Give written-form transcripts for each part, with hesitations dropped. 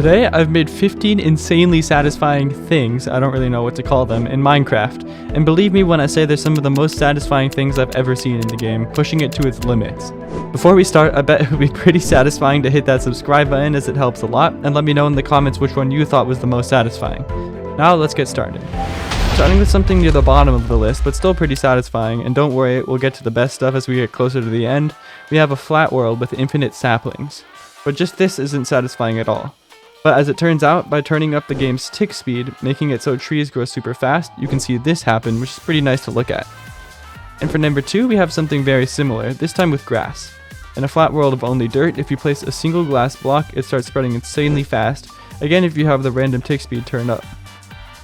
Today, I've made 15 insanely satisfying things, I don't really know what to call them, in Minecraft. And believe me when I say they're some of the most satisfying things I've ever seen in the game, pushing it to its limits. Before we start, I bet it would be pretty satisfying to hit that subscribe button as it helps a lot, and let me know in the comments which one you thought was the most satisfying. Now let's get started. Starting with something near the bottom of the list, but still pretty satisfying, and don't worry, we'll get to the best stuff as we get closer to the end, we have a flat world with infinite saplings. But just this isn't satisfying at all. But as it turns out, by turning up the game's tick speed, making it so trees grow super fast, you can see this happen, which is pretty nice to look at. And for number 2, we have something very similar, this time with grass. In a flat world of only dirt, if you place a single glass block, it starts spreading insanely fast, again if you have the random tick speed turned up.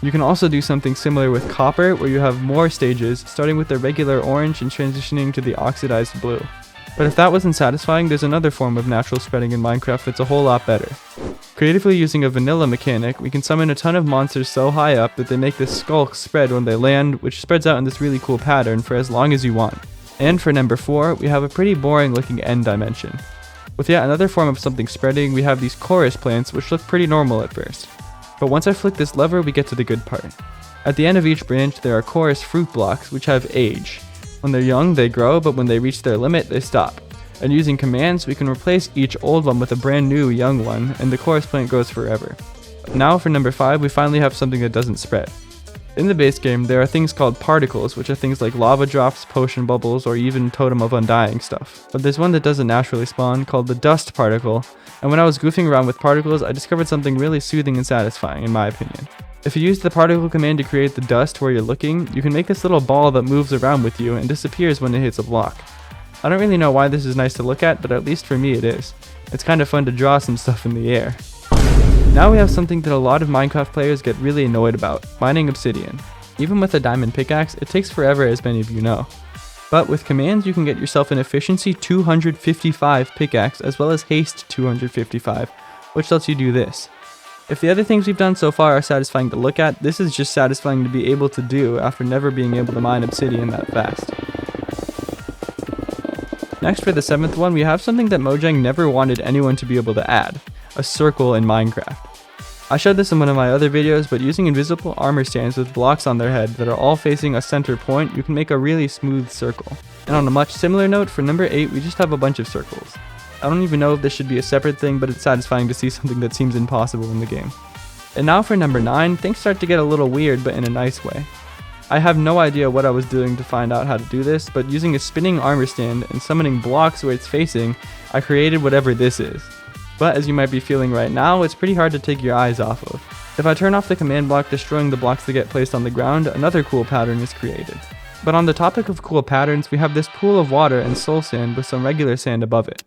You can also do something similar with copper, where you have more stages, starting with the regular orange and transitioning to the oxidized blue. But if that wasn't satisfying, there's another form of natural spreading in Minecraft that's a whole lot better. Creatively using a vanilla mechanic, we can summon a ton of monsters so high up that they make this skulk spread when they land, which spreads out in this really cool pattern for as long as you want. And for number 4, we have a pretty boring looking end dimension. With yet another form of something spreading, we have these chorus plants which look pretty normal at first. But once I flick this lever, we get to the good part. At the end of each branch, there are chorus fruit blocks which have age. When they're young, they grow, but when they reach their limit, they stop. And using commands, we can replace each old one with a brand new young one, and the chorus plant grows forever. Now for number 5, we finally have something that doesn't spread. In the base game, there are things called particles, which are things like lava drops, potion bubbles, or even totem of undying stuff. But there's one that doesn't naturally spawn, called the dust particle, and when I was goofing around with particles, I discovered something really soothing and satisfying, in my opinion. If you use the particle command to create the dust where you're looking, you can make this little ball that moves around with you and disappears when it hits a block. I don't really know why this is nice to look at, but at least for me it is. It's kind of fun to draw some stuff in the air. Now we have something that a lot of Minecraft players get really annoyed about, mining obsidian. Even with a diamond pickaxe, it takes forever, as many of you know. But with commands, you can get yourself an efficiency 255 pickaxe as well as haste 255, which lets you do this. If the other things we've done so far are satisfying to look at, this is just satisfying to be able to do after never being able to mine obsidian that fast. Next, for the 7th one, we have something that Mojang never wanted anyone to be able to add, a circle in Minecraft. I showed this in one of my other videos, but using invisible armor stands with blocks on their head that are all facing a center point, you can make a really smooth circle. And on a much similar note, for number 8, we just have a bunch of circles. I don't even know if this should be a separate thing, but it's satisfying to see something that seems impossible in the game. And now for number 9, things start to get a little weird, but in a nice way. I have no idea what I was doing to find out how to do this, but using a spinning armor stand and summoning blocks where it's facing, I created whatever this is. But as you might be feeling right now, it's pretty hard to take your eyes off of. If I turn off the command block destroying the blocks that get placed on the ground, another cool pattern is created. But on the topic of cool patterns, we have this pool of water and soul sand with some regular sand above it.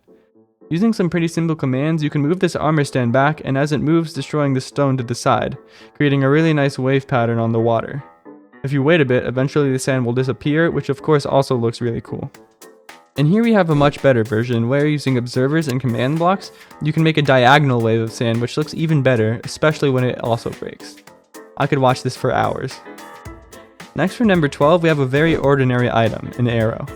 Using some pretty simple commands, you can move this armor stand back, and as it moves, destroying the stone to the side, creating a really nice wave pattern on the water. If you wait a bit, eventually the sand will disappear, which of course also looks really cool. And here we have a much better version, where using observers and command blocks, you can make a diagonal wave of sand which looks even better, especially when it also breaks. I could watch this for hours. Next for number 12, we have a very ordinary item, an arrow.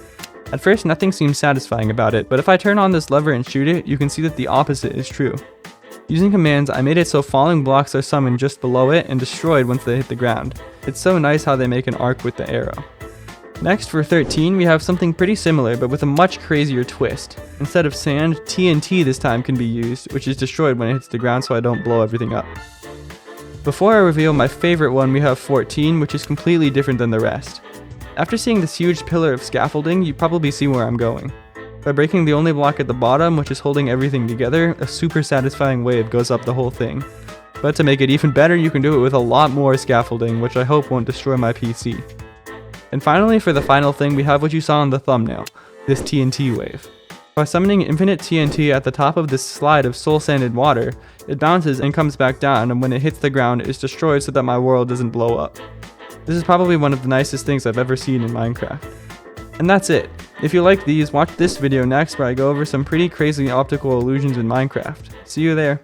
At first, nothing seems satisfying about it, but if I turn on this lever and shoot it, you can see that the opposite is true. Using commands, I made it so falling blocks are summoned just below it and destroyed once they hit the ground. It's so nice how they make an arc with the arrow. Next, for 13, we have something pretty similar, but with a much crazier twist. Instead of sand, TNT this time can be used, which is destroyed when it hits the ground so I don't blow everything up. Before I reveal my favorite one, we have 14, which is completely different than the rest. After seeing this huge pillar of scaffolding, you probably see where I'm going. By breaking the only block at the bottom, which is holding everything together, a super satisfying wave goes up the whole thing. But to make it even better, you can do it with a lot more scaffolding, which I hope won't destroy my PC. And finally, for the final thing, we have what you saw in the thumbnail, this TNT wave. By summoning infinite TNT at the top of this slide of soul sanded water, it bounces and comes back down, and when it hits the ground, it's destroyed so that my world doesn't blow up. This is probably one of the nicest things I've ever seen in Minecraft. And that's it. If you like these, watch this video next where I go over some pretty crazy optical illusions in Minecraft. See you there.